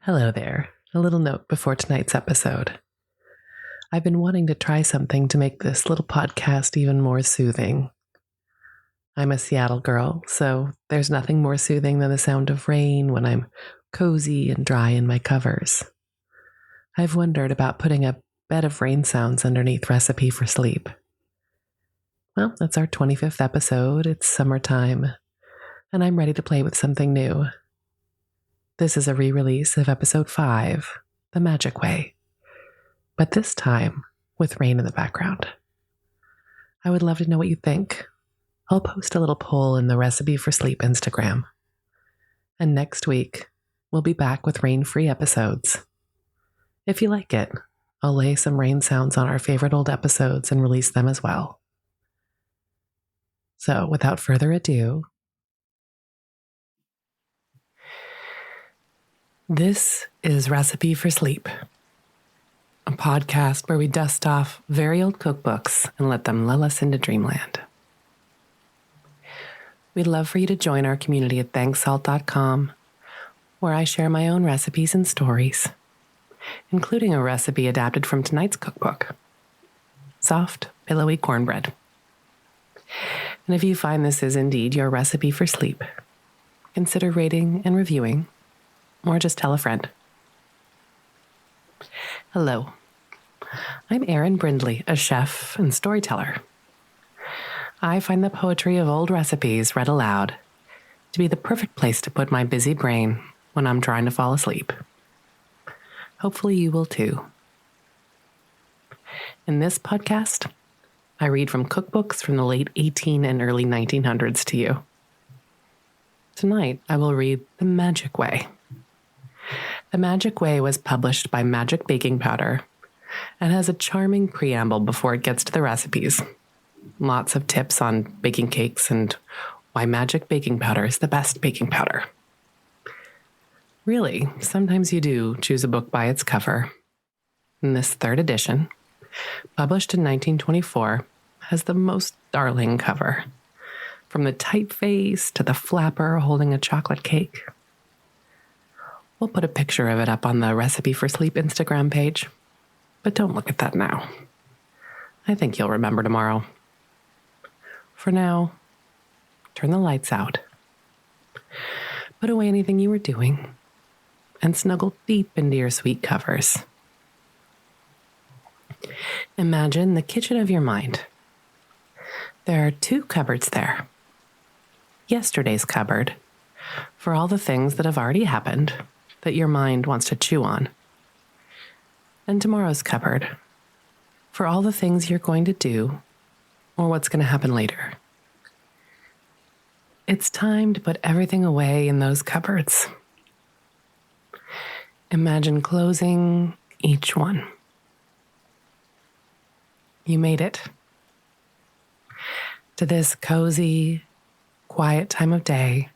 Hello there. A little note before tonight's episode. I've been wanting to try something to make this little podcast even more soothing. I'm a Seattle girl, so there's nothing more soothing than the sound of rain when I'm cozy and dry in my covers. I've wondered about putting a bed of rain sounds underneath Recipe for Sleep. Well, that's our 25th episode. It's summertime, and I'm ready to play with something new. This is a re-release of episode 5, The Magic Way, but this time with rain in the background. I would love to know what you think. I'll post a little poll in the Recipe for Sleep Instagram. And next week, we'll be back with rain-free episodes. If you like it, I'll lay some rain sounds on our favorite old episodes and release them as well. So, without further ado, this is Recipe for Sleep, a podcast where we dust off very old cookbooks and let them lull us into dreamland. We'd love for you to join our community at thanksalt.com, where I share my own recipes and stories, including a recipe adapted from tonight's cookbook, soft, pillowy cornbread. And if you find this is indeed your recipe for sleep, consider rating and reviewing, or just tell a friend. Hello, I'm Erin Brindley, a chef and storyteller. I find the poetry of old recipes read aloud to be the perfect place to put my busy brain when I'm trying to fall asleep. Hopefully you will too. In this podcast, I read from cookbooks from the late 18 and early 1900s to you. Tonight, I will read The Magic Way. The Magic Way was published by Magic Baking Powder and has a charming preamble before it gets to the recipes. Lots of tips on baking cakes and why Magic Baking Powder is the best baking powder. Really, sometimes you do choose a book by its cover. And this third edition, published in 1924, has the most darling cover, from the typeface to the flapper holding a chocolate cake. We'll put a picture of it up on the Recipe for Sleep Instagram page, but don't look at that now. I think you'll remember tomorrow. For now, turn the lights out, put away anything you were doing, and snuggle deep into your sweet covers. Imagine the kitchen of your mind. There are 2 cupboards there. Yesterday's cupboard, for all the things that have already happened that your mind wants to chew on. And tomorrow's cupboard, for all the things you're going to do or what's going to happen later. It's time to put everything away in those cupboards. Imagine closing each one. You made it to this cozy, quiet time of day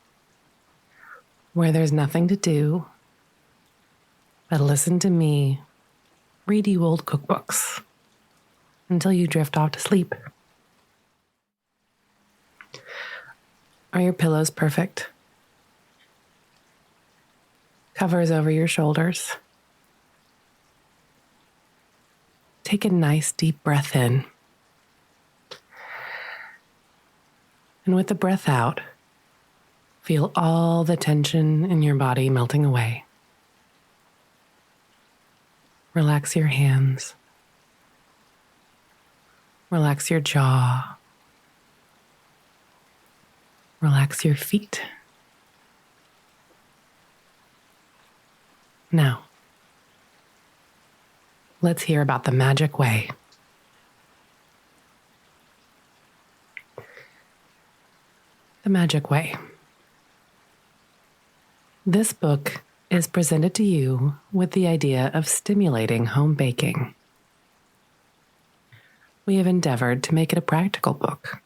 where there's nothing to do but listen to me read you old cookbooks until you drift off to sleep. Are your pillows perfect? Covers over your shoulders? Take a nice deep breath in. And with the breath out, feel all the tension in your body melting away. Relax your hands. Relax your jaw. Relax your feet. Now, let's hear about The Magic Way. The Magic Way. This book is presented to you with the idea of stimulating home baking. We have endeavored to make it a practical book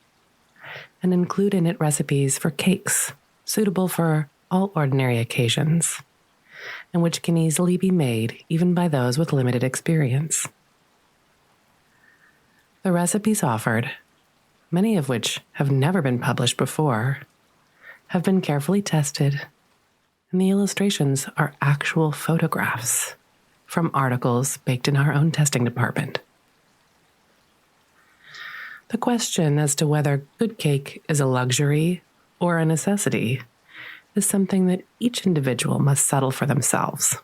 and include in it recipes for cakes suitable for all ordinary occasions and which can easily be made even by those with limited experience. The recipes offered, many of which have never been published before, have been carefully tested and the illustrations are actual photographs from articles baked in our own testing department. The question as to whether good cake is a luxury or a necessity is something that each individual must settle for themselves.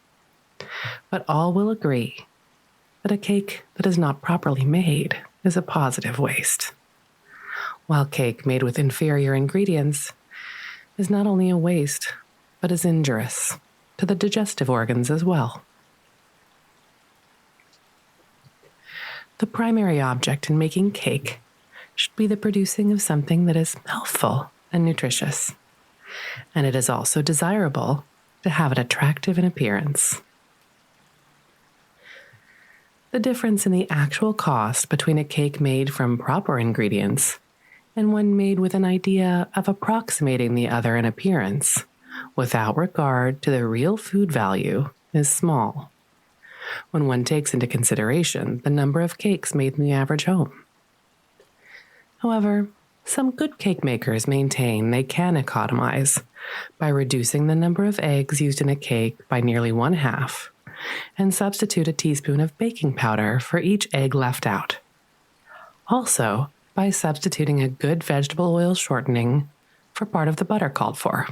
But all will agree that a cake that is not properly made is a positive waste, while cake made with inferior ingredients is not only a waste, but is injurious to the digestive organs as well. The primary object in making cake should be the producing of something that is healthful and nutritious, and it is also desirable to have it attractive in appearance. The difference in the actual cost between a cake made from proper ingredients and one made with an idea of approximating the other in appearance, without regard to the real food value, is small, when one takes into consideration the number of cakes made in the average home. However, some good cake makers maintain they can economize by reducing the number of eggs used in a cake by nearly 1/2 and substitute a teaspoon of baking powder for each egg left out. Also, by substituting a good vegetable oil shortening for part of the butter called for.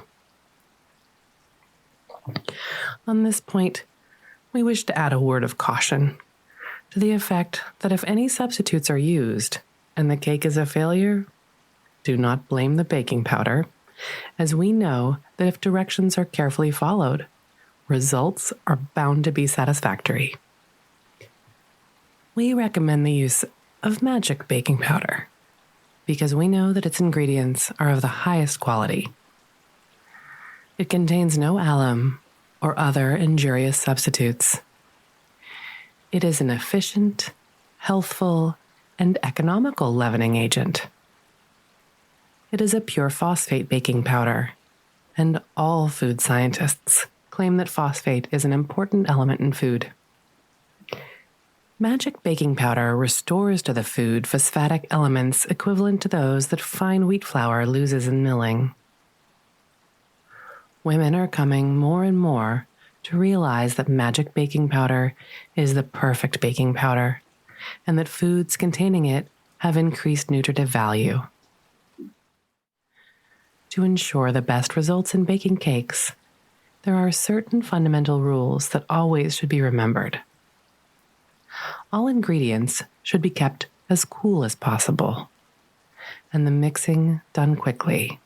On this point, we wish to add a word of caution to the effect that if any substitutes are used and the cake is a failure, do not blame the baking powder, as we know that if directions are carefully followed, results are bound to be satisfactory. We recommend the use of magic baking powder because we know that its ingredients are of the highest quality. It contains no alum or other injurious substitutes. It is an efficient, healthful, and economical leavening agent. It is a pure phosphate baking powder, and all food scientists claim that phosphate is an important element in food. Magic baking powder restores to the food phosphatic elements equivalent to those that fine wheat flour loses in milling. Women are coming more and more to realize that magic baking powder is the perfect baking powder, and that foods containing it have increased nutritive value. To ensure the best results in baking cakes, there are certain fundamental rules that always should be remembered. All ingredients should be kept as cool as possible, and the mixing done quickly.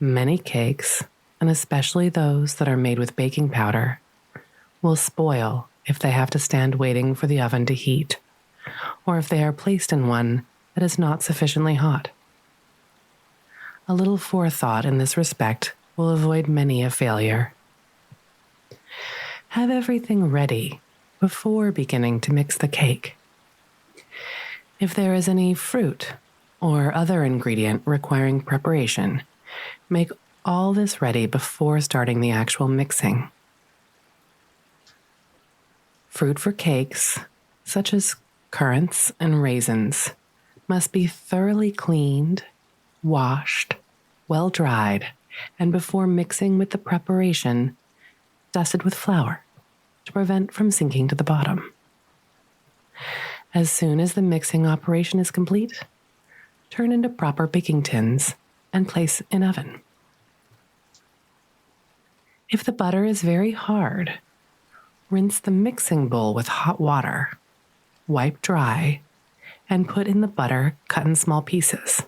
Many cakes, and especially those that are made with baking powder, will spoil if they have to stand waiting for the oven to heat, or if they are placed in one that is not sufficiently hot. A little forethought in this respect will avoid many a failure. Have everything ready before beginning to mix the cake. If there is any fruit or other ingredient requiring preparation, make all this ready before starting the actual mixing. Fruit for cakes, such as currants and raisins, must be thoroughly cleaned, washed, well dried, and before mixing with the preparation, dusted with flour to prevent from sinking to the bottom. As soon as the mixing operation is complete, turn into proper baking tins and place in oven. If the butter is very hard, rinse the mixing bowl with hot water, wipe dry, and put in the butter cut in small pieces.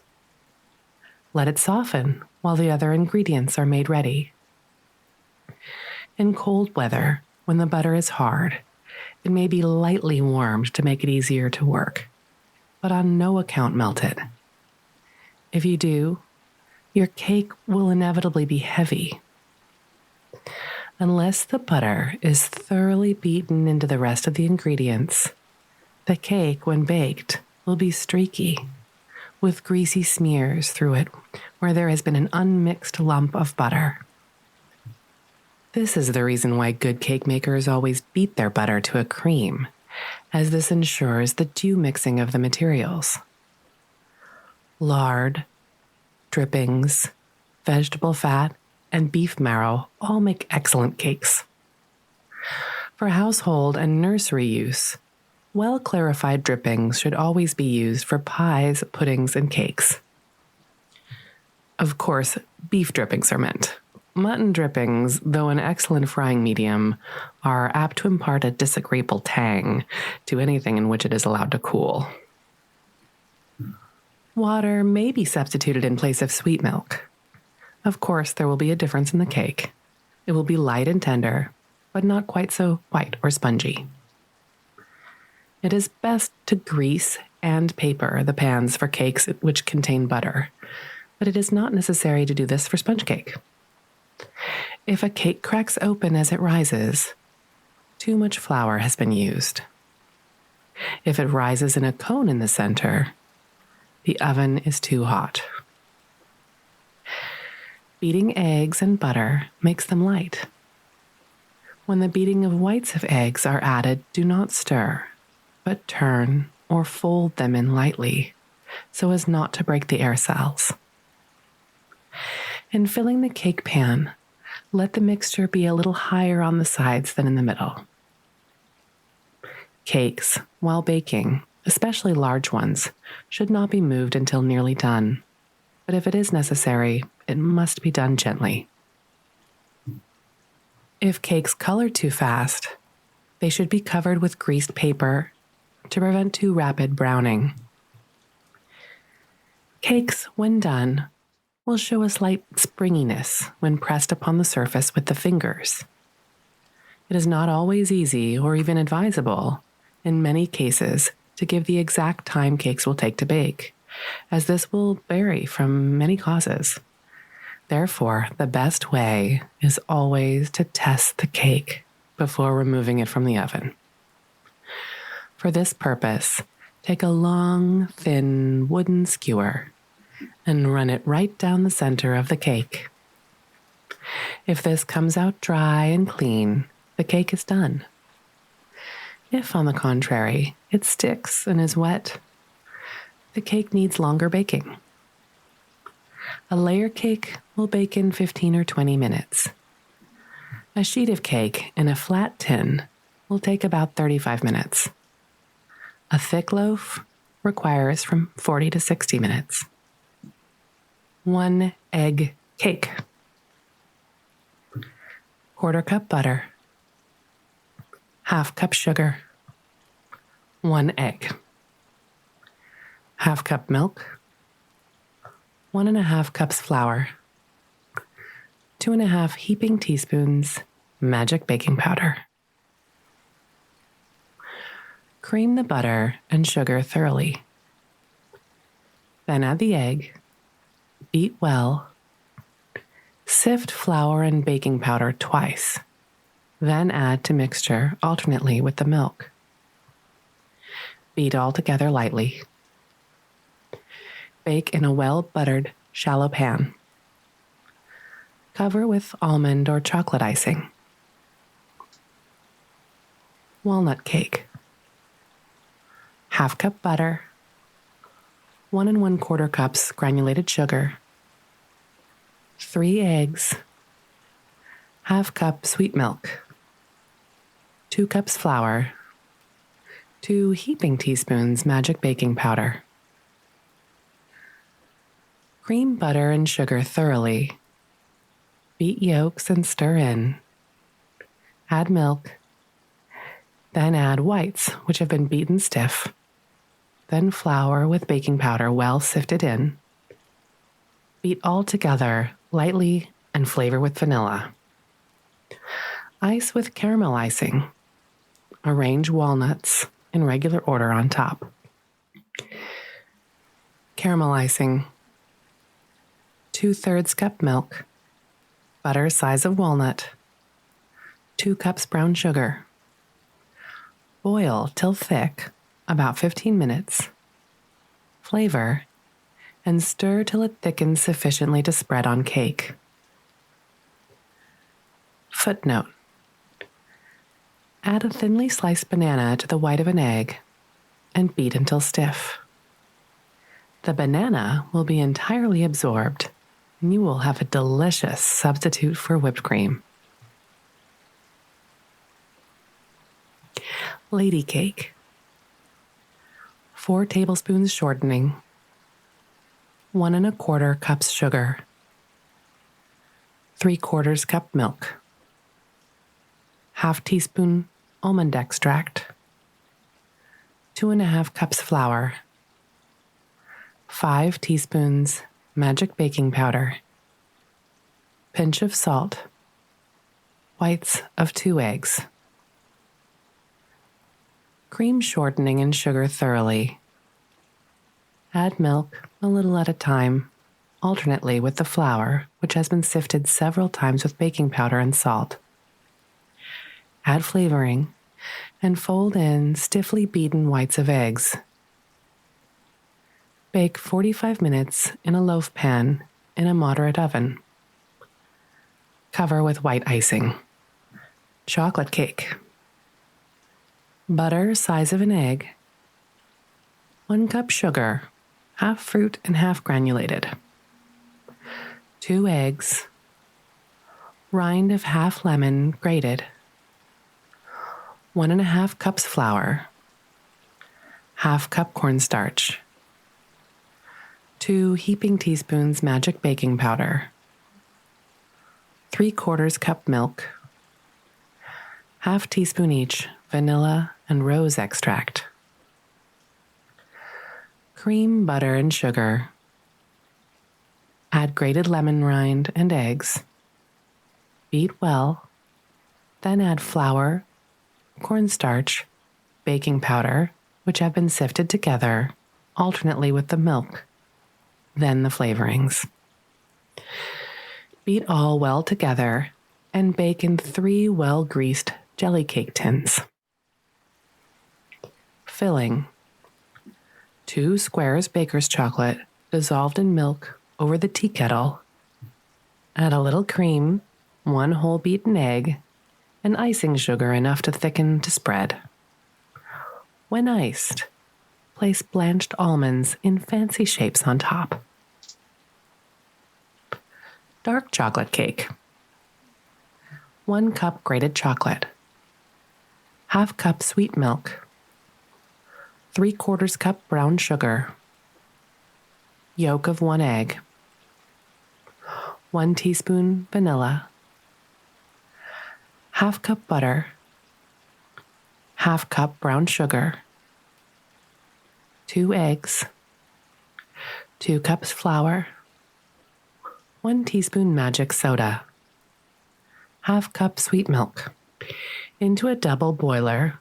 Let it soften while the other ingredients are made ready. In cold weather, when the butter is hard, it may be lightly warmed to make it easier to work, but on no account melt it. If you do, your cake will inevitably be heavy. Unless the butter is thoroughly beaten into the rest of the ingredients, the cake, when baked, will be streaky, with greasy smears through it where there has been an unmixed lump of butter. This is the reason why good cake makers always beat their butter to a cream, as this ensures the due mixing of the materials. Lard, drippings, vegetable fat, and beef marrow all make excellent cakes. For household and nursery use, well-clarified drippings should always be used for pies, puddings, and cakes. Of course, beef drippings are meant. Mutton drippings, though an excellent frying medium, are apt to impart a disagreeable tang to anything in which it is allowed to cool. Water may be substituted in place of sweet milk. Of course, there will be a difference in the cake. It will be light and tender, but not quite so white or spongy. It is best to grease and paper the pans for cakes which contain butter, but it is not necessary to do this for sponge cake. If a cake cracks open as it rises, too much flour has been used. If it rises in a cone in the center, the oven is too hot. Beating eggs and butter makes them light. When the beating of whites of eggs are added, do not stir, but turn or fold them in lightly so as not to break the air cells. In filling the cake pan, let the mixture be a little higher on the sides than in the middle. Cakes, while baking, especially large ones, should not be moved until nearly done, but if it is necessary, it must be done gently. If cakes color too fast, they should be covered with greased paper to prevent too rapid browning. Cakes, when done, will show a slight springiness when pressed upon the surface with the fingers. It is not always easy or even advisable, in many cases, to give the exact time cakes will take to bake, as this will vary from many causes. Therefore, the best way is always to test the cake before removing it from the oven. For this purpose, take a long, thin wooden skewer and run it right down the center of the cake. If this comes out dry and clean, the cake is done. If, on the contrary, it sticks and is wet, the cake needs longer baking. A layer cake will bake in 15 or 20 minutes. A sheet of cake in a flat tin will take about 35 minutes. A thick loaf requires from 40 to 60 minutes. 1 egg cake. 1/4 cup butter. 1/2 cup sugar. 1 egg. 1/2 cup milk. 1½ cups flour. 2½ heaping teaspoons magic baking powder. Cream the butter and sugar thoroughly. Then add the egg. Beat well. Sift flour and baking powder twice. Then add to mixture alternately with the milk. Beat all together lightly. Bake in a well-buttered, shallow pan. Cover with almond or chocolate icing. Walnut cake. 1/2 cup butter. 1 1/4 cups granulated sugar. 3 eggs. 1/2 cup sweet milk. 2 cups flour. 2 heaping teaspoons magic baking powder. Cream butter and sugar thoroughly. Beat yolks and stir in. Add milk. Then add whites, which have been beaten stiff. Then flour with baking powder well sifted in. Beat all together lightly and flavor with vanilla. Ice with caramel icing. Arrange walnuts in regular order on top. Caramel icing. 2/3 cup milk. Butter size of walnut. 2 cups brown sugar. Boil till thick, about 15 minutes. Flavor, and stir till it thickens sufficiently to spread on cake. Footnote: add a thinly sliced banana to the white of an egg and beat until stiff. The banana will be entirely absorbed and you will have a delicious substitute for whipped cream. Lady cake. 4 tablespoons shortening, 1 1/4 cups sugar, 3/4 cup milk, 1/2 teaspoon almond extract, 2 1/2 cups flour, 5 teaspoons magic baking powder, pinch of salt, whites of 2 eggs. Cream shortening and sugar thoroughly. Add milk a little at a time, alternately with the flour, which has been sifted several times with baking powder and salt. Add flavoring and fold in stiffly beaten whites of eggs. Bake 45 minutes in a loaf pan in a moderate oven. Cover with white icing. Chocolate cake. Butter size of an egg, 1 cup sugar, half fruit and half granulated, 2 eggs, rind of half lemon grated, 1 1/2 cups flour, 1/2 cup cornstarch, 2 heaping teaspoons magic baking powder, 3/4 cup milk, 1/2 teaspoon each vanilla and rose extract. Cream, butter, and sugar. Add grated lemon rind and eggs. Beat well, then add flour, cornstarch, baking powder, which have been sifted together, alternately with the milk, then the flavorings. Beat all well together and bake in 3 well-greased jelly cake tins. Filling. 2 squares baker's chocolate dissolved in milk over the tea kettle. Add a little cream, 1 whole beaten egg, and icing sugar enough to thicken to spread. When iced, place blanched almonds in fancy shapes on top. Dark chocolate cake. 1 cup grated chocolate, 1/2 cup sweet milk, 3/4 cup brown sugar, yolk of 1 egg, 1 teaspoon vanilla, 1/2 cup butter, 1/2 cup brown sugar, 2 eggs, 2 cups flour, 1 teaspoon magic soda, 1/2 cup sweet milk. Into a double boiler,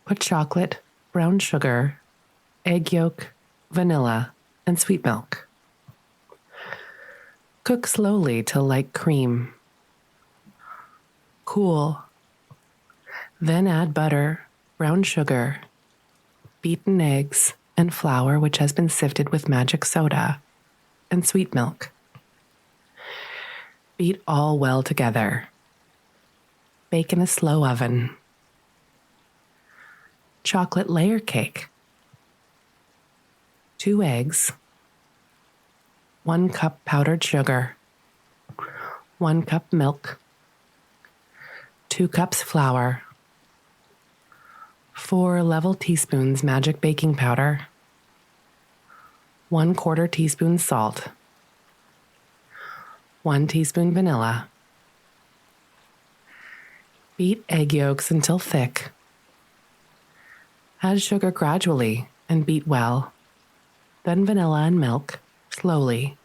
put chocolate, brown sugar, egg yolk, vanilla, and sweet milk. Cook slowly till light cream. Cool. Then add butter, brown sugar, beaten eggs, and flour which has been sifted with magic soda, and sweet milk. Beat all well together. Bake in a slow oven. Chocolate layer cake. 2 eggs, 1 cup powdered sugar, 1 cup milk, 2 cups flour, 4 level teaspoons magic baking powder, 1/4 teaspoon salt, 1 teaspoon vanilla. Beat egg yolks until thick. Add sugar gradually and beat well. Then vanilla and milk slowly.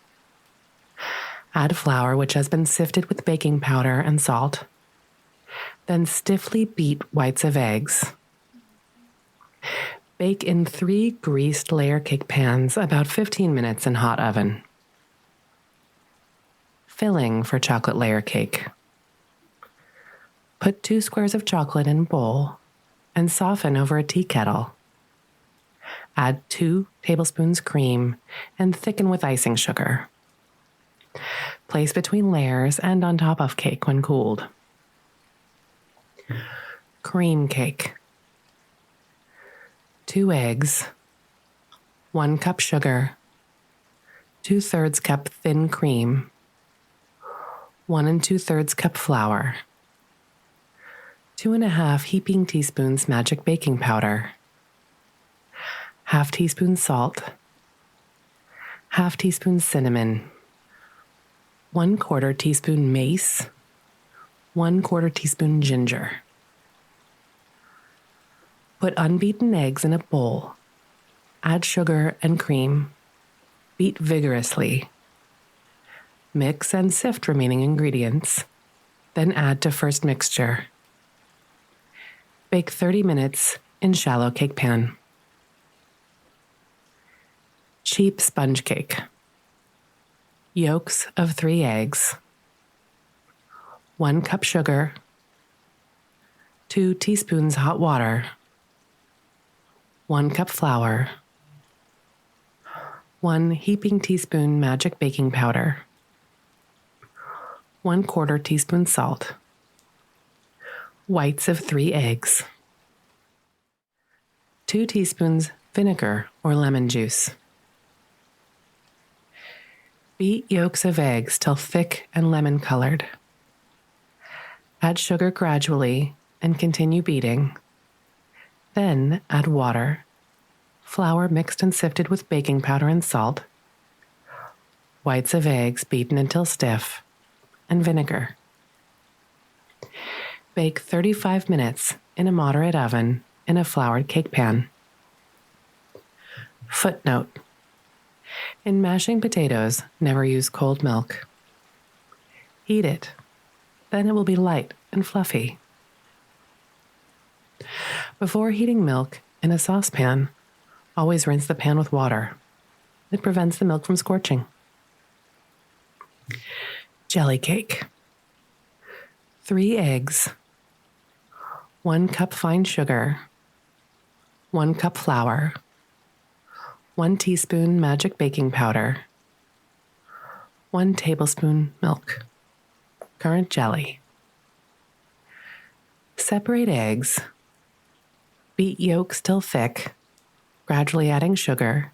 Add flour which has been sifted with baking powder and salt. Then stiffly beat whites of eggs. Bake in 3 greased layer cake pans about 15 minutes in hot oven. Filling for chocolate layer cake. Put 2 squares of chocolate in a bowl and soften over a tea kettle. Add 2 tablespoons cream and thicken with icing sugar. Place between layers and on top of cake when cooled. Cream cake. 2 eggs, 1 cup sugar, 2/3 cup thin cream, 1 2/3 cup flour, 2½ heaping teaspoons magic baking powder, ½ teaspoon salt, ½ teaspoon cinnamon, 1/4 teaspoon mace, 1/4 teaspoon ginger. Put unbeaten eggs in a bowl. Add sugar and cream. Beat vigorously. Mix and sift remaining ingredients. Then add to first mixture. Bake 30 minutes in shallow cake pan. Cheap sponge cake. Yolks of 3 eggs. 1 cup sugar. 2 teaspoons hot water. 1 cup flour. 1 heaping teaspoon magic baking powder. 1/4 teaspoon salt. Whites of 3 eggs. 2 teaspoons vinegar or lemon juice. Beat yolks of eggs till thick and lemon colored. Add sugar gradually and continue beating. Then add water, flour mixed and sifted with baking powder and salt, whites of eggs beaten until stiff, and vinegar. Bake 35 minutes in a moderate oven in a floured cake pan. Footnote: in mashing potatoes, never use cold milk. Heat it, then it will be light and fluffy. Before heating milk in a saucepan, always rinse the pan with water. It prevents the milk from scorching. Jelly cake. 3 eggs, 1 cup fine sugar, 1 cup flour, 1 teaspoon magic baking powder, 1 tablespoon milk, currant jelly. Separate eggs. Beat yolks till thick, gradually adding sugar.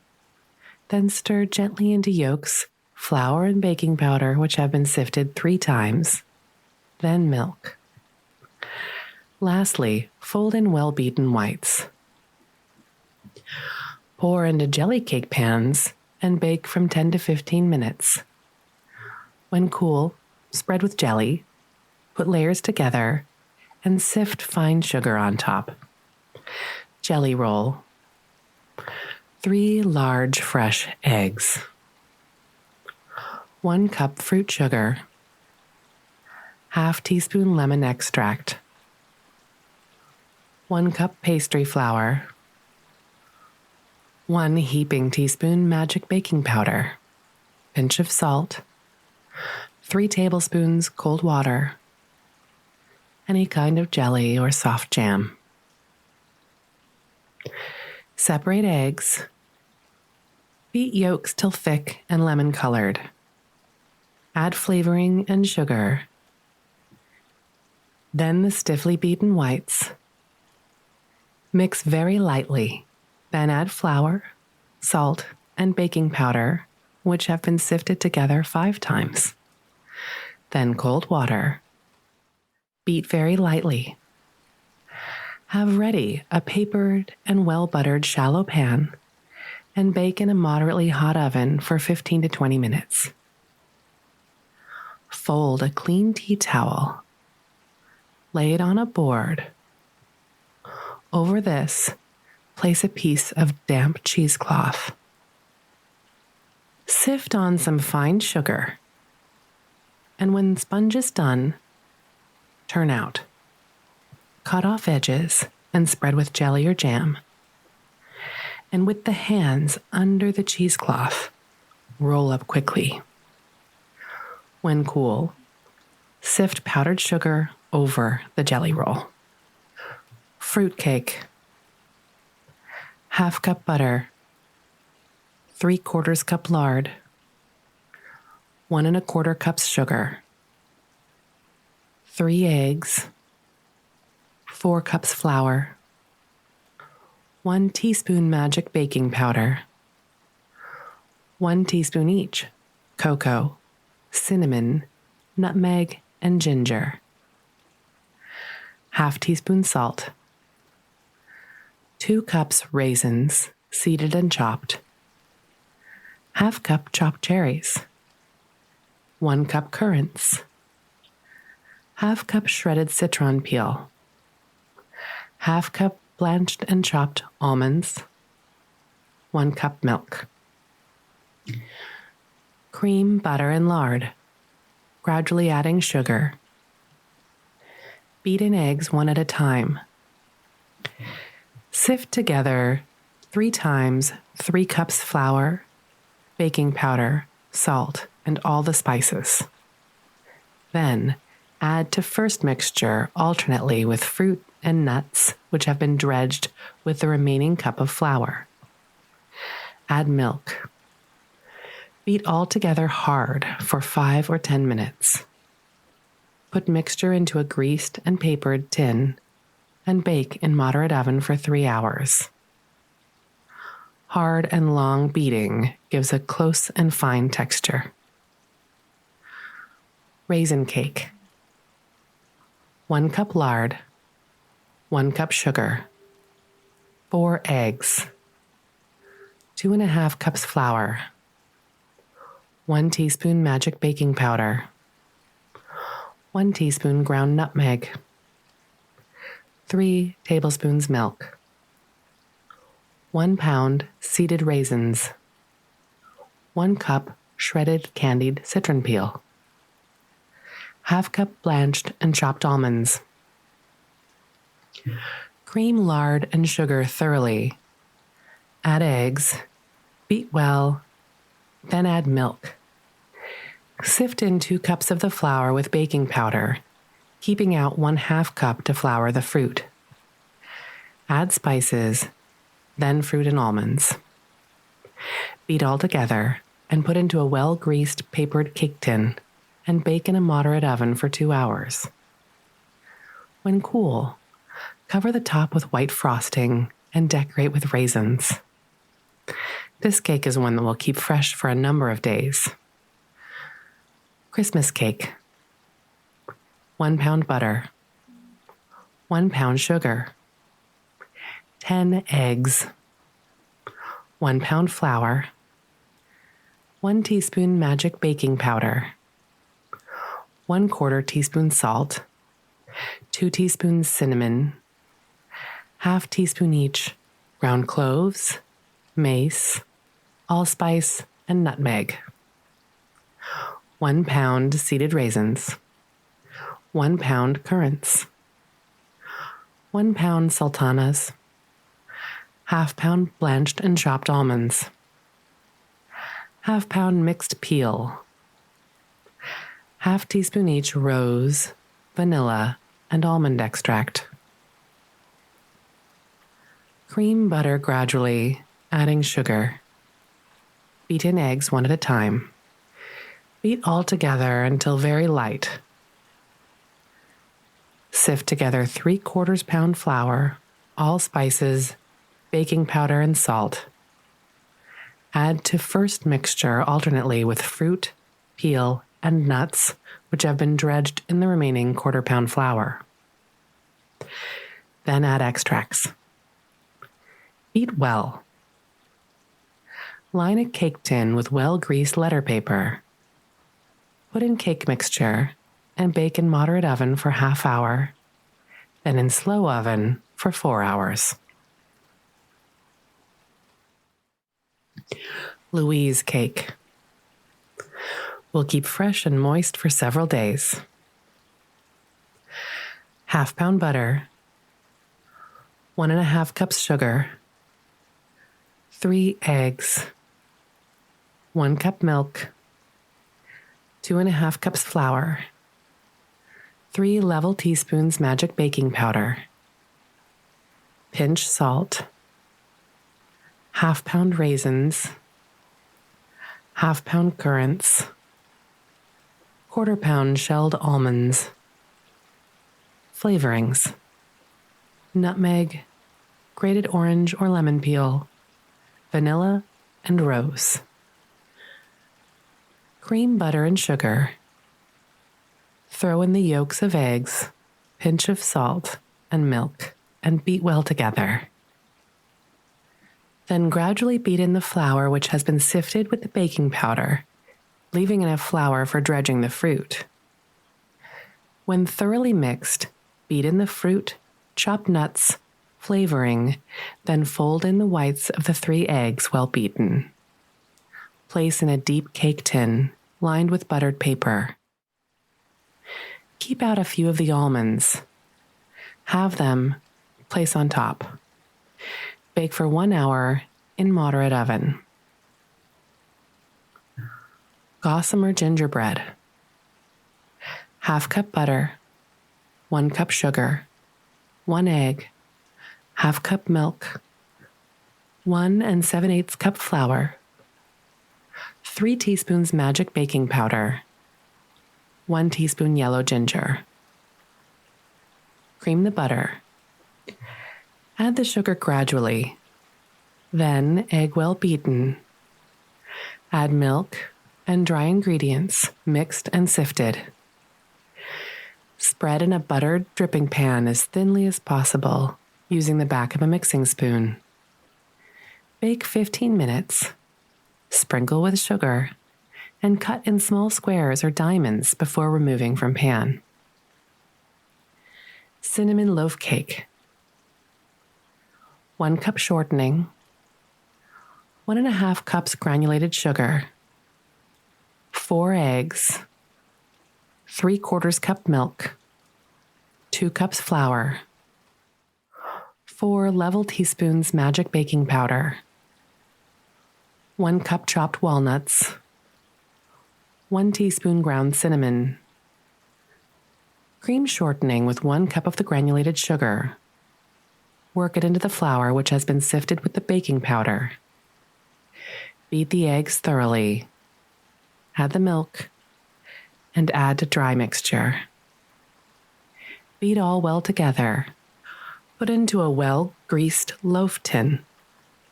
Then stir gently into yolks, flour, and baking powder, which have been sifted 3 times. Then milk. Lastly, fold in well-beaten whites. Pour into jelly cake pans and bake from 10 to 15 minutes. When cool, spread with jelly, put layers together, and sift fine sugar on top. Jelly roll. 3 large fresh eggs. 1 cup fruit sugar. ½ teaspoon lemon extract. 1 cup pastry flour. 1 heaping teaspoon magic baking powder. Pinch of salt. 3 tablespoons cold water. Any kind of jelly or soft jam. Separate eggs. Beat yolks till thick and lemon colored. Add flavoring and sugar. Then the stiffly beaten whites. Mix very lightly. Then add flour, salt, and baking powder, which have been sifted together 5 times. Then cold water. Beat very lightly. Have ready a papered and well-buttered shallow pan and bake in a moderately hot oven for 15 to 20 minutes. Fold a clean tea towel. Lay it on a board. Over this, place a piece of damp cheesecloth. Sift on some fine sugar, and when sponge is done, turn out. Cut off edges and spread with jelly or jam. And with the hands under the cheesecloth, roll up quickly. When cool, sift powdered sugar over the jelly roll. Fruit cake. ½ cup butter. 3/4 cup lard. 1 1/4 cups sugar. 3 eggs. 4 cups flour, 1 teaspoon magic baking powder, 1 teaspoon each, cocoa, cinnamon, nutmeg, and ginger. Half teaspoon salt. 2 cups raisins, seeded and chopped. Half cup chopped cherries. 1 cup currants. Half cup shredded citron peel. Half cup blanched and chopped almonds. 1 cup milk. Cream, butter, and lard, gradually adding sugar. Beat in eggs one at a time. Sift together 3 times 3 cups flour, baking powder, salt, and all the spices. Then add to first mixture alternately with fruit and nuts, which have been dredged with the remaining cup of flour. Add milk. Beat all together hard for 5 or 10 minutes. Put mixture into a greased and papered tin and bake in moderate oven for 3 hours. Hard and long beating gives a close and fine texture. Raisin cake. 1 cup lard, 1 cup sugar, 4 eggs, 2½ cups flour, 1 teaspoon magic baking powder, 1 teaspoon ground nutmeg, 3 tablespoons milk, 1 pound seeded raisins, 1 cup shredded candied citron peel, half cup blanched and chopped almonds. Cream, lard, and sugar thoroughly. Add eggs, beat well, then add milk. Sift in 2 cups of the flour with baking powder, keeping out 1/2 cup to flour the fruit. Add spices, then fruit and almonds. Beat all together and put into a well-greased papered cake tin and bake in a moderate oven for 2 hours. When cool, cover the top with white frosting and decorate with raisins. This cake is one that will keep fresh for a number of days. Christmas cake. 1 pound butter. 1 pound sugar. 10 eggs. 1 pound flour. 1 teaspoon magic baking powder. 1/4 teaspoon salt. 2 teaspoons cinnamon. Half teaspoon each ground cloves, mace, allspice, and nutmeg. 1 pound seeded raisins. 1 pound currants. 1 pound sultanas. Half pound blanched and chopped almonds. Half pound mixed peel. Half teaspoon each rose, vanilla, and almond extract. Cream butter gradually, adding sugar. Beat in eggs one at a time. Beat all together until very light. Sift together 3/4 pound flour, all spices, baking powder, and salt. Add to first mixture alternately with fruit, peel, and nuts, which have been dredged in the remaining 1/4 pound flour. Then add extracts. Beat well. Line a cake tin with well-greased letter paper. Put in cake mixture and bake in moderate oven for ½ hour, then in slow oven for 4 hours. Louise cake. Will keep fresh and moist for several days. ½ pound butter, 1½ cups sugar, 3 eggs, 1 cup milk, 2½ cups flour, 3 level teaspoons magic baking powder, pinch salt, ½ pound raisins, ½ pound currants, 1/4 pound shelled almonds. Flavorings: nutmeg, grated orange or lemon peel, vanilla, and rose. Cream, butter, and sugar. Throw in the yolks of eggs, pinch of salt, and milk, and beat well together. Then gradually beat in the flour which has been sifted with the baking powder, leaving enough flour for dredging the fruit. When thoroughly mixed, beat in the fruit, chopped nuts, flavoring, then fold in the whites of the 3 eggs well beaten. Place in a deep cake tin, lined with buttered paper. Keep out a few of the almonds. Have them place on top. Bake for 1 hour in moderate oven. Gossamer gingerbread. 1/2 cup butter, 1 cup sugar, 1 egg, 1/2 cup milk, 1 7/8 cup flour, 3 teaspoons magic baking powder, 1 teaspoon yellow ginger. Cream the butter. Add the sugar gradually, then egg well beaten. Add milk and dry ingredients mixed and sifted. Spread in a buttered dripping pan as thinly as possible using the back of a mixing spoon. Bake 15 minutes. Sprinkle with sugar and cut in small squares or diamonds before removing from pan. Cinnamon loaf cake. 1 cup shortening, 1½ cups granulated sugar, 4 eggs, 3/4 cup milk, 2 cups flour, 4 level teaspoons magic baking powder, 1 cup chopped walnuts, 1 teaspoon ground cinnamon. Cream shortening with 1 cup of the granulated sugar. Work it into the flour which has been sifted with the baking powder. Beat the eggs thoroughly. Add the milk and add to dry mixture. Beat all well together. Put into a well-greased loaf tin,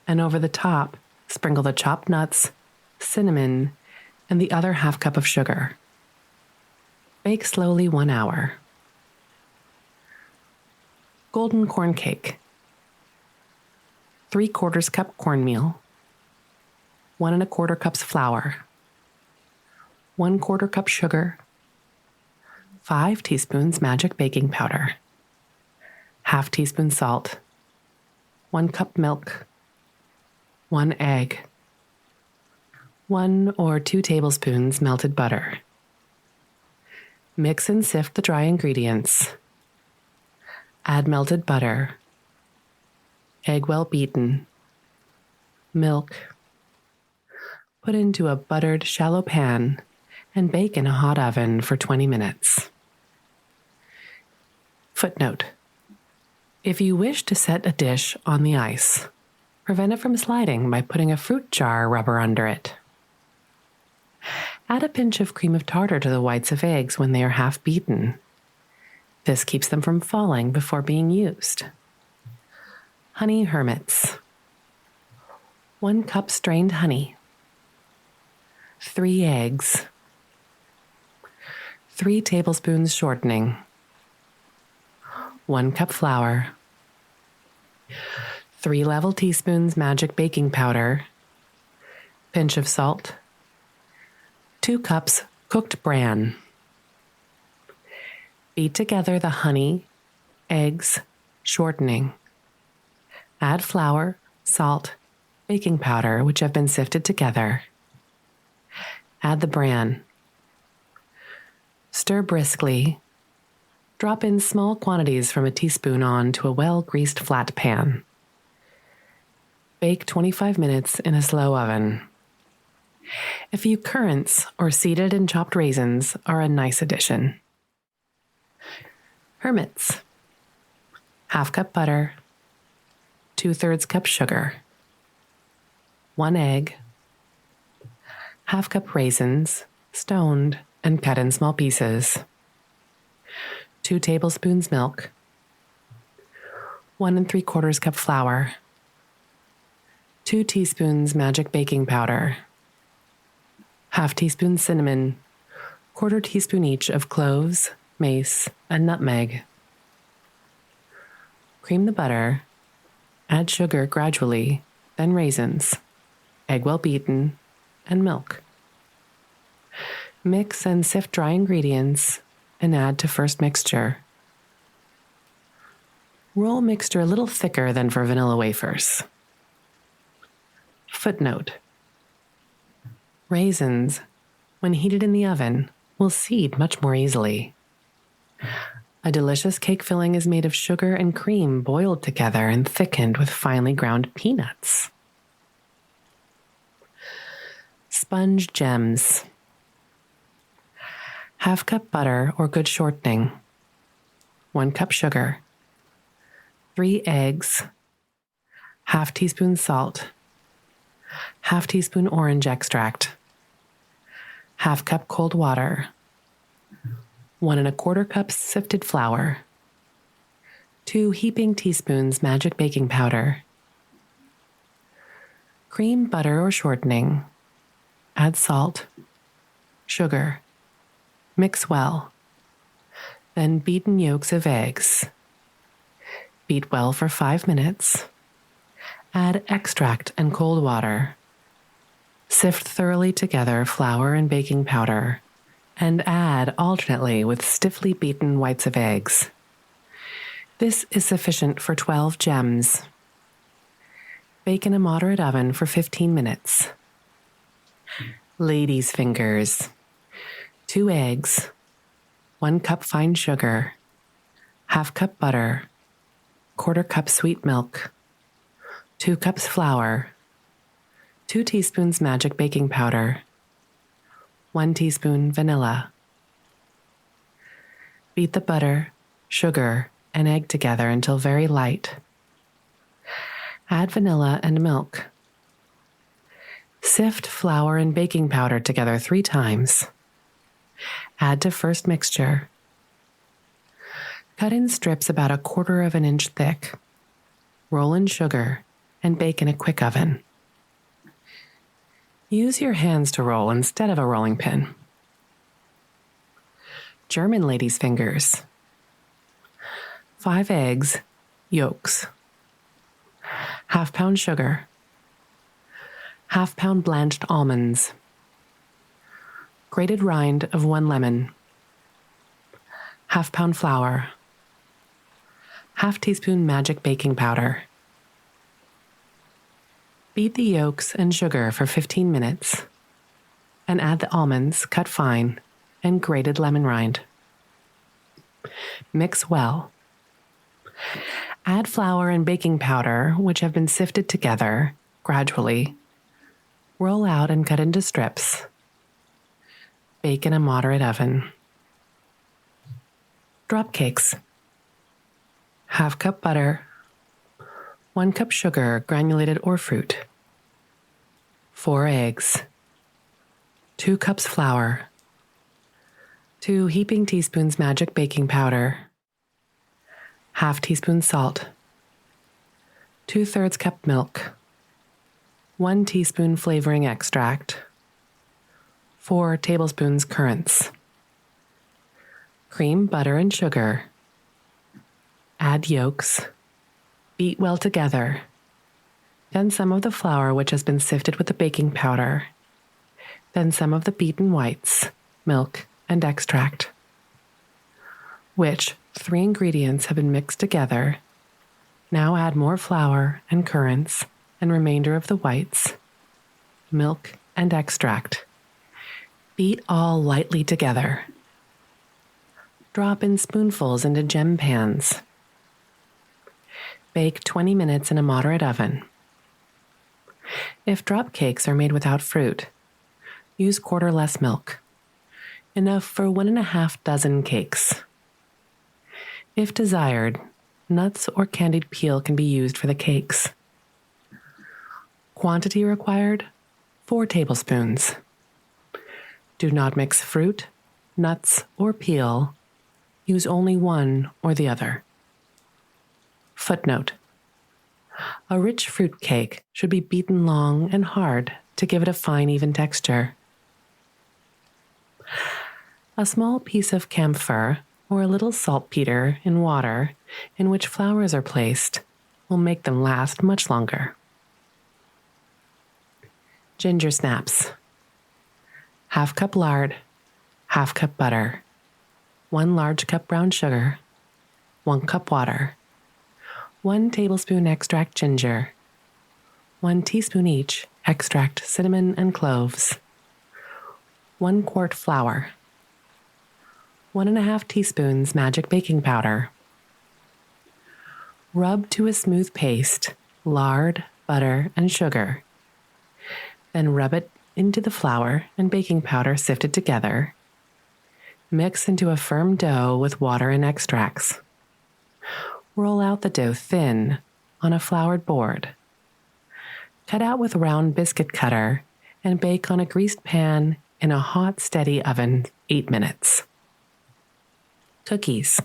and over the top, sprinkle the chopped nuts, cinnamon, and the other 1/2 cup of sugar. Bake slowly 1 hour. Golden corn cake. 3/4 cup cornmeal, 1¼ cups flour, 1/4 cup sugar, 5 teaspoons magic baking powder, 1/2 teaspoon salt, 1 cup milk, 1 egg, 1 or 2 tablespoons melted butter. Mix and sift the dry ingredients. Add melted butter, egg well beaten, milk. Put into a buttered shallow pan and bake in a hot oven for 20 minutes. Footnote: if you wish to set a dish on the ice, prevent it from sliding by putting a fruit jar rubber under it. Add a pinch of cream of tartar to the whites of eggs when they are half beaten. This keeps them from falling before being used. Honey hermits. 1 cup strained honey, 3 eggs, 3 tablespoons shortening, 1 cup flour, 3 level teaspoons magic baking powder, pinch of salt, 2 cups cooked bran. Beat together the honey, eggs, shortening. Add flour, salt, baking powder, which have been sifted together. Add the bran. Stir briskly. Drop in small quantities from a teaspoon onto a well-greased flat pan. Bake 25 minutes in a slow oven. A few currants or seeded and chopped raisins are a nice addition. Hermits. 1/2 cup butter, 2/3 cup sugar, 1 egg, 1/2 cup raisins, stoned and cut in small pieces, 2 tablespoons milk, 1 3/4 cup flour, 2 teaspoons magic baking powder, half teaspoon cinnamon, quarter teaspoon each of cloves, mace, and nutmeg. Cream the butter, add sugar gradually, then raisins, egg well beaten, and milk. Mix and sift dry ingredients and add to first mixture. Roll mixture a little thicker than for vanilla wafers. Footnote: raisins, when heated in the oven, will seed much more easily. A delicious cake filling is made of sugar and cream boiled together and thickened with finely ground peanuts. Sponge gems. Half cup butter or good shortening. 1 cup sugar. 3 eggs. Half teaspoon salt. Half teaspoon orange extract. Half cup cold water. 1 1/4 cups sifted flour. 2 heaping teaspoons magic baking powder. Cream, butter, or shortening. Add salt, sugar. Mix well. Then beaten yolks of eggs. Beat well for 5 minutes. Add extract and cold water. Sift thoroughly together flour and baking powder, and add alternately with stiffly beaten whites of eggs. This is sufficient for 12 gems. Bake in a moderate oven for 15 minutes. Ladies' fingers. 2 eggs, 1 cup fine sugar, half cup butter, 1/4 cup sweet milk, 2 cups flour, 2 teaspoons magic baking powder, 1 teaspoon vanilla. Beat the butter, sugar, and egg together until very light. Add vanilla and milk. Sift flour and baking powder together 3 times. Add to first mixture. Cut in strips about 1/4 of an inch thick. Roll in sugar and bake in a quick oven. Use your hands to roll instead of a rolling pin. German ladies' fingers. 5 eggs, yolks. Half pound sugar. Half pound blanched almonds. Grated rind of 1 lemon. Half pound flour. Half teaspoon magic baking powder. Beat the yolks and sugar for 15 minutes and add the almonds cut fine and grated lemon rind. Mix well. Add flour and baking powder, which have been sifted together, gradually. Roll out and cut into strips. Bake in a moderate oven. Drop cakes. Half cup butter. 1 cup sugar, granulated or fruit. 4 eggs. 2 cups flour. 2 heaping teaspoons magic baking powder. Half teaspoon salt. 2/3 cup milk. 1 teaspoon flavoring extract. 4 tablespoons currants. Cream, butter, and sugar. Add yolks. Beat well together. Then some of the flour which has been sifted with the baking powder. Then some of the beaten whites, milk, and extract. Which 3 ingredients have been mixed together. Now add more flour and currants and remainder of the whites, milk, and extract. Beat all lightly together. Drop in spoonfuls into gem pans. Bake 20 minutes in a moderate oven. If drop cakes are made without fruit, use 1/4 less milk, enough for 1½ dozen cakes. If desired, nuts or candied peel can be used for the cakes. Quantity required, 4 tablespoons. Do not mix fruit, nuts, or peel. Use only one or the other. Footnote: a rich fruit cake should be beaten long and hard to give it a fine, even texture. A small piece of camphor or a little saltpeter in water in which flowers are placed will make them last much longer. Ginger snaps. Half cup lard, half cup butter, 1 large cup brown sugar, 1 cup water, 1 tablespoon extract ginger, 1 teaspoon each extract cinnamon and cloves, 1 quart flour, 1½ teaspoons magic baking powder. Rub to a smooth paste lard, butter, and sugar. Then rub it into the flour and baking powder sifted together. Mix into a firm dough with water and extracts. Roll out the dough thin on a floured board. Cut out with round biscuit cutter and bake on a greased pan in a hot, steady oven 8 minutes. Cookies.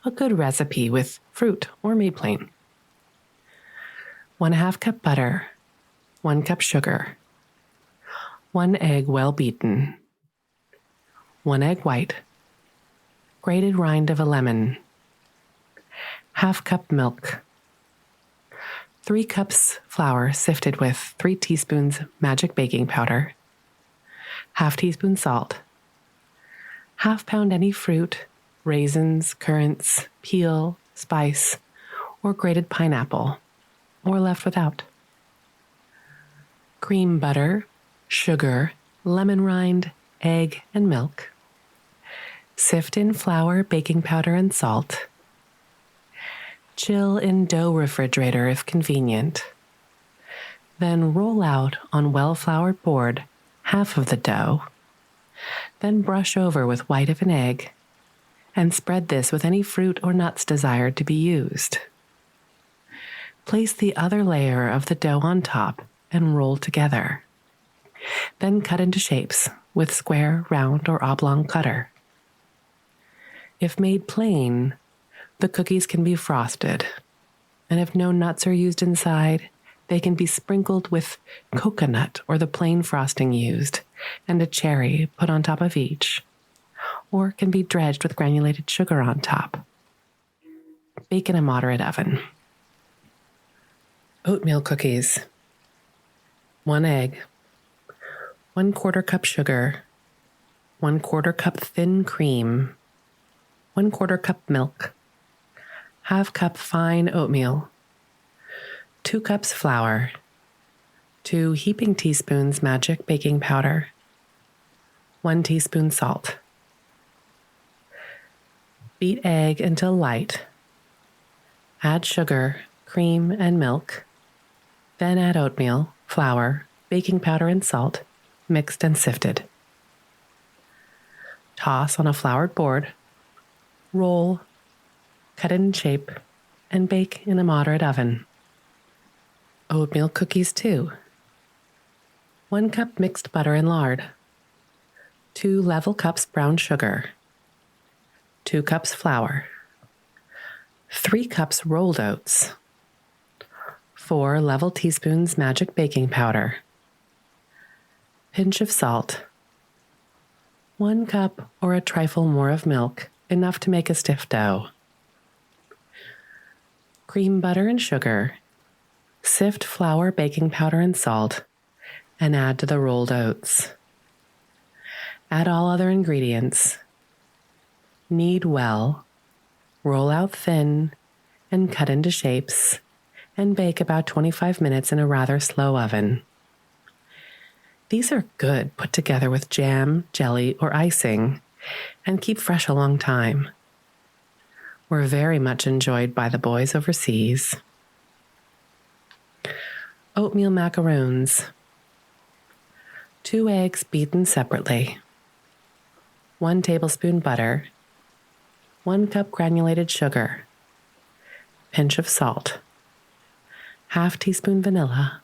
A good recipe with fruit or made plain. 1/2 cup butter, 1 cup sugar, 1 egg well beaten, 1 egg white, grated rind of a lemon, 1/2 cup milk, 3 cups flour sifted with 3 teaspoons magic baking powder, 1/2 teaspoon salt, 1/2 pound any fruit, raisins, currants, peel, spice, or grated pineapple, or left without. Cream butter, sugar, lemon rind, egg, and milk. Sift in flour, baking powder, and salt. Chill in dough refrigerator if convenient. Then roll out on well-floured board half of the dough. Then brush over with white of an egg and spread this with any fruit or nuts desired to be used. Place the other layer of the dough on top and roll together. Then cut into shapes with square, round, or oblong cutter. If made plain, the cookies can be frosted, and if no nuts are used inside, they can be sprinkled with coconut or the plain frosting used, and a cherry put on top of each, or can be dredged with granulated sugar on top. Bake in a moderate oven. Oatmeal cookies. 1 egg, 1/4 cup sugar, 1/4 cup thin cream, 1/4 cup milk, 1/2 cup fine oatmeal, 2 cups flour, 2 heaping teaspoons magic baking powder, 1 teaspoon salt. Beat egg until light. Add sugar, cream, and milk. Then add oatmeal, flour, baking powder, and salt, mixed and sifted. Toss on a floured board. Roll, cut in shape, and bake in a moderate oven. Oatmeal cookies 2. 1 cup mixed butter and lard. 2 level cups brown sugar. 2 cups flour. 3 cups rolled oats. 4 level teaspoons magic baking powder. Pinch of salt. 1 cup or a trifle more of milk, enough to make a stiff dough. Cream butter and sugar. Sift flour, baking powder, and salt, and add to the rolled oats. Add all other ingredients. Knead well, roll out thin, and cut into shapes, and bake about 25 minutes in a rather slow oven. These are good put together with jam, jelly, or icing, and keep fresh a long time. Were very much enjoyed by the boys overseas. Oatmeal macaroons. 2 eggs beaten separately. 1 tablespoon butter. 1 cup granulated sugar. Pinch of salt. 1/2 teaspoon vanilla.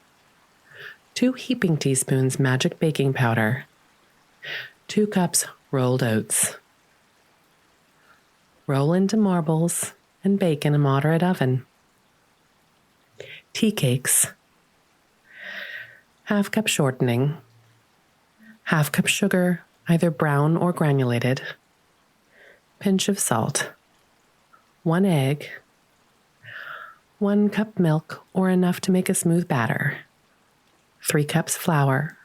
2 heaping teaspoons magic baking powder. 2 cups rolled oats. Roll into marbles and bake in a moderate oven. Tea cakes. 1/2 cup shortening. 1/2 cup sugar, either brown or granulated, pinch of salt, 1 egg, 1 cup milk or enough to make a smooth batter, 3 cups flour,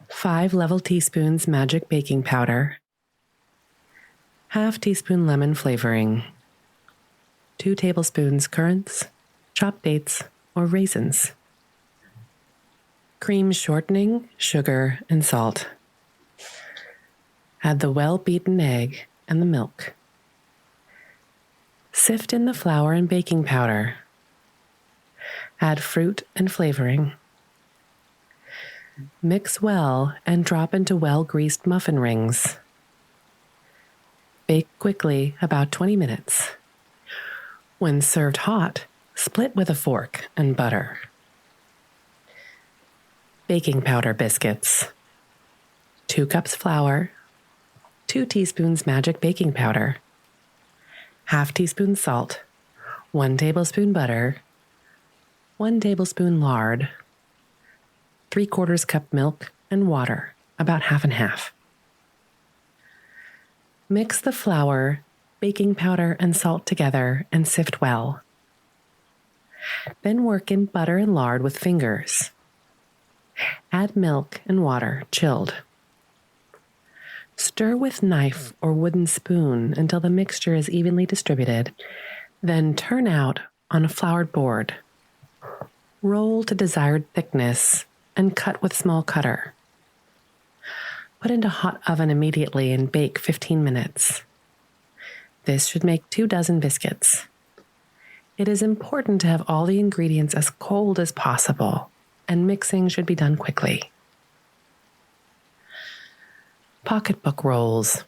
5 level teaspoons magic baking powder, ½ teaspoon lemon flavoring, 2 tablespoons currants, chopped dates, or raisins, cream shortening, sugar, and salt. Add the well-beaten egg and the milk. Sift in the flour and baking powder. Add fruit and flavoring. Mix well and drop into well-greased muffin rings. Bake quickly, about 20 minutes. When served hot, split with a fork and butter. Baking powder biscuits. 2 cups flour, 2 teaspoons magic baking powder, ½ teaspoon salt, 1 tablespoon butter, 1 tablespoon lard, 3/4 cup milk, and water, about half and half. Mix the flour, baking powder, and salt together and sift well. Then work in butter and lard with fingers. Add milk and water, chilled. Stir with knife or wooden spoon until the mixture is evenly distributed, then turn out on a floured board. Roll to desired thickness and cut with small cutter. Put into hot oven immediately and bake 15 minutes. This should make 2 dozen biscuits. It is important to have all the ingredients as cold as possible, and mixing should be done quickly. Pocketbook rolls.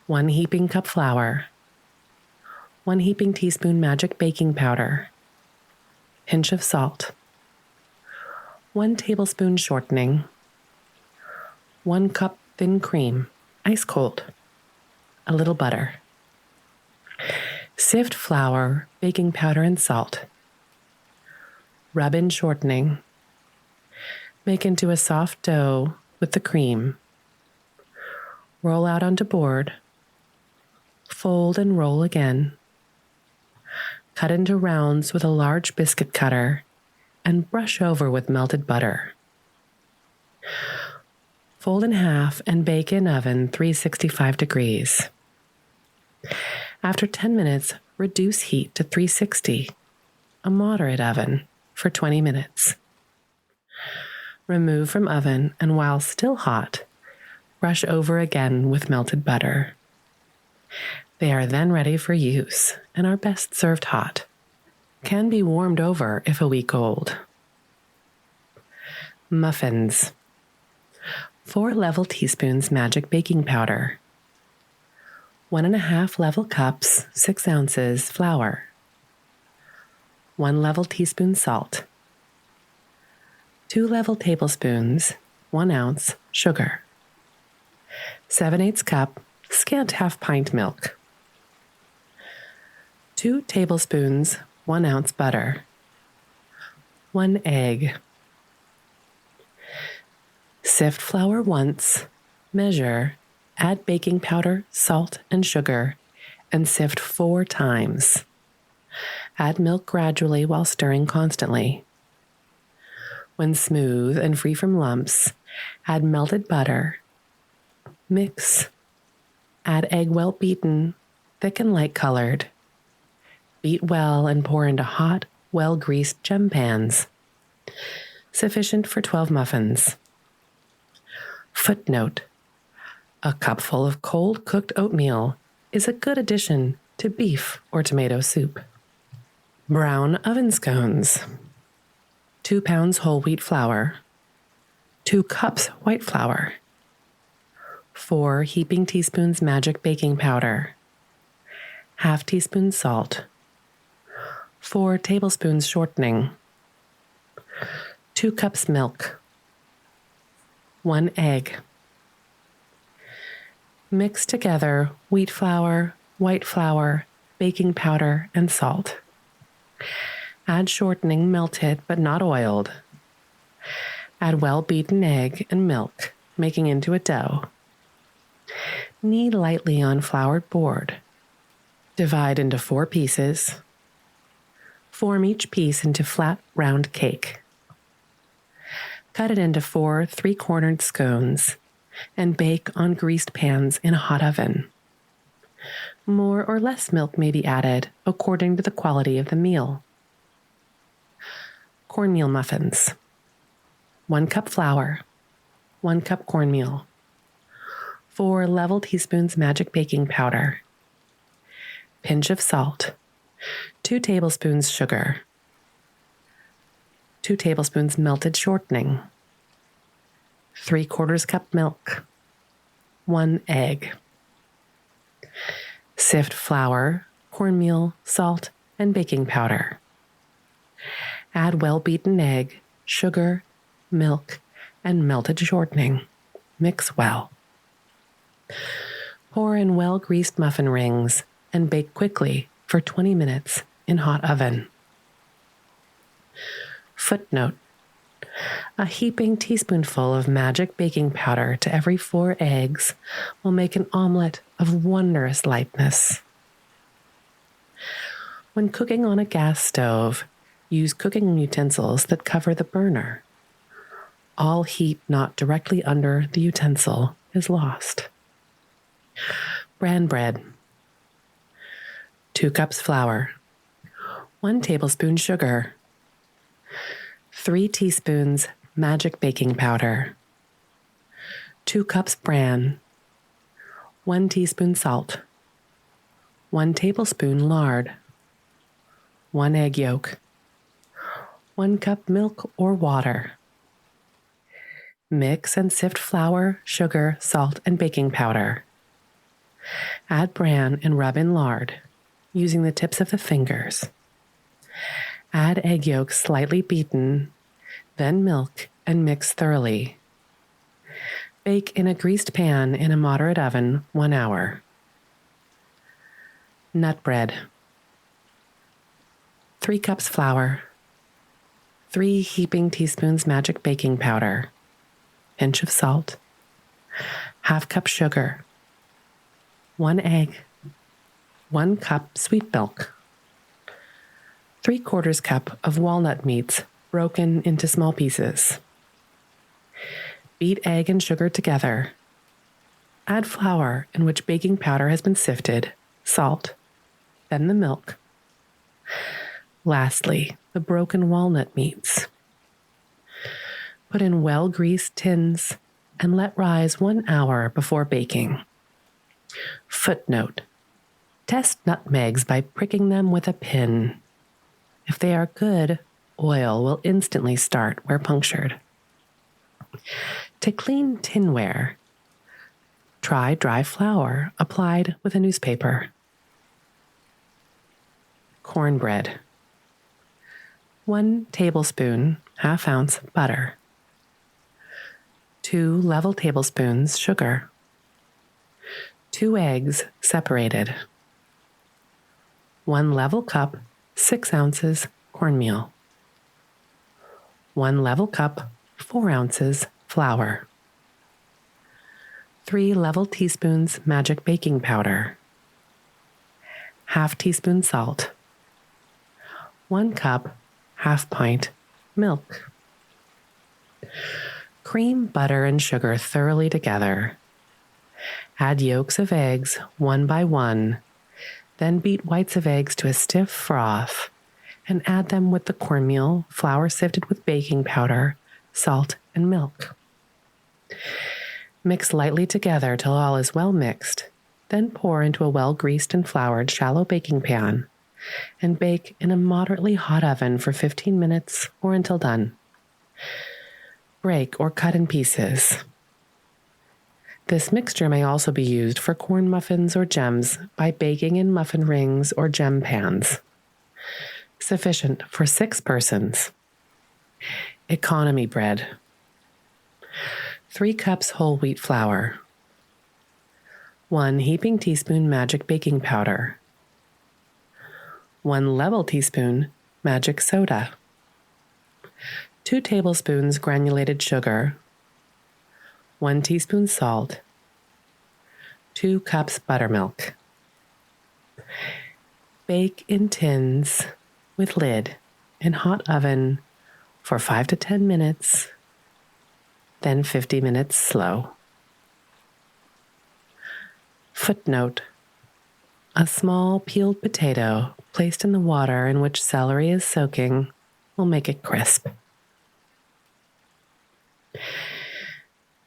1 heaping cup flour, 1 heaping teaspoon magic baking powder, pinch of salt, 1 tablespoon shortening, 1 cup thin cream, ice cold, a little butter. Sift flour, baking powder, and salt. Rub in shortening. Make into a soft dough with the cream. Roll out onto board. Fold and roll again. Cut into rounds with a large biscuit cutter and brush over with melted butter. Fold in half and bake in oven 365 degrees. After 10 minutes, reduce heat to 360, a moderate oven, for 20 minutes. Remove from oven, and while still hot, brush over again with melted butter. They are then ready for use and are best served hot. Can be warmed over if a week old. Muffins. 4 level teaspoons magic baking powder. 1½ level cups, 6 ounces flour. 1 level teaspoon salt. 2 level tablespoons, 1 ounce sugar. 7/8 cup, scant ½ pint milk. 2 tablespoons, 1 ounce butter. 1 egg. Sift flour once, measure, add baking powder, salt, and sugar, and sift 4 times. Add milk gradually while stirring constantly. When smooth and free from lumps, add melted butter. Mix. Add egg well beaten, thick and light colored. Beat well and pour into hot, well-greased gem pans. Sufficient for 12 muffins. Footnote: a cupful of cold cooked oatmeal is a good addition to beef or tomato soup. Brown oven scones. 2 pounds whole wheat flour. 2 cups white flour. 4 heaping teaspoons magic baking powder. ½ teaspoon salt. 4 tablespoons shortening. 2 cups milk. 1 egg. Mix together wheat flour, white flour, baking powder, and salt. Add shortening melted but not oiled. Add well-beaten egg and milk making into a dough. Knead lightly on floured board. Divide into 4 pieces. Form each piece into flat, round cake. Cut it into 4 3-cornered scones and bake on greased pans in a hot oven. More or less milk may be added according to the quality of the meal. Cornmeal muffins. 1 cup flour, 1 cup cornmeal, 4 level teaspoons magic baking powder, pinch of salt, 2 tablespoons sugar, 2 tablespoons melted shortening, 3/4 cup milk, 1 egg. Sift flour, cornmeal, salt, and baking powder. Add well-beaten egg, sugar, milk, and melted shortening. Mix well. Pour in well-greased muffin rings and bake quickly for 20 minutes in hot oven. Footnote: a heaping teaspoonful of magic baking powder to every 4 eggs will make an omelet of wondrous lightness. When cooking on a gas stove, use cooking utensils that cover the burner. All heat not directly under the utensil is lost. Bran bread. 2 cups flour, 1 tablespoon sugar, 3 teaspoons magic baking powder, 2 cups bran, 1 teaspoon salt, 1 tablespoon lard, 1 egg yolk, 1 cup milk or water. Mix and sift flour, sugar, salt, and baking powder. Add bran and rub in lard, using the tips of the fingers. Add egg yolk slightly beaten, then milk, and mix thoroughly. Bake in a greased pan in a moderate oven 1 hour. Nut bread. 3 cups flour, 3 heaping teaspoons magic baking powder, pinch of salt, ½ cup sugar, 1 egg, 1 cup sweet milk, 3/4 cup of walnut meats broken into small pieces. Beat egg and sugar together. Add flour in which baking powder has been sifted, salt, then the milk. Lastly, the broken walnut meats. Put in well-greased tins and let rise 1 hour before baking. Footnote: test nutmegs by pricking them with a pin. If they are good, oil will instantly start where punctured. To clean tinware, try dry flour applied with a newspaper. Cornbread. 1 tablespoon, ½ ounce butter. 2 level tablespoons sugar. 2 eggs separated. 1 level cup, 6 ounces cornmeal. 1 level cup, 4 ounces flour. 3 level teaspoons magic baking powder. ½ teaspoon salt. 1 cup, ½ pint milk. Cream butter and sugar thoroughly together. Add yolks of eggs 1 by 1, then beat whites of eggs to a stiff froth and add them with the cornmeal, flour sifted with baking powder, salt, and milk. Mix lightly together till all is well mixed, then pour into a well-greased and floured shallow baking pan and bake in a moderately hot oven for 15 minutes or until done. Break or cut in pieces. This mixture may also be used for corn muffins or gems by baking in muffin rings or gem pans. Sufficient for 6 persons. Economy bread. 3 cups whole wheat flour. 1 heaping teaspoon magic baking powder. 1 level teaspoon magic soda. 2 tablespoons granulated sugar. 1 teaspoon salt, 2 cups buttermilk. Bake in tins with lid in hot oven for 5 to 10 minutes, then 50 minutes slow. Footnote: a small peeled potato placed in the water in which celery is soaking will make it crisp.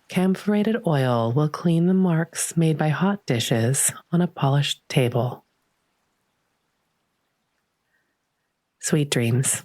Camphorated oil will clean the marks made by hot dishes on a polished table. Sweet dreams.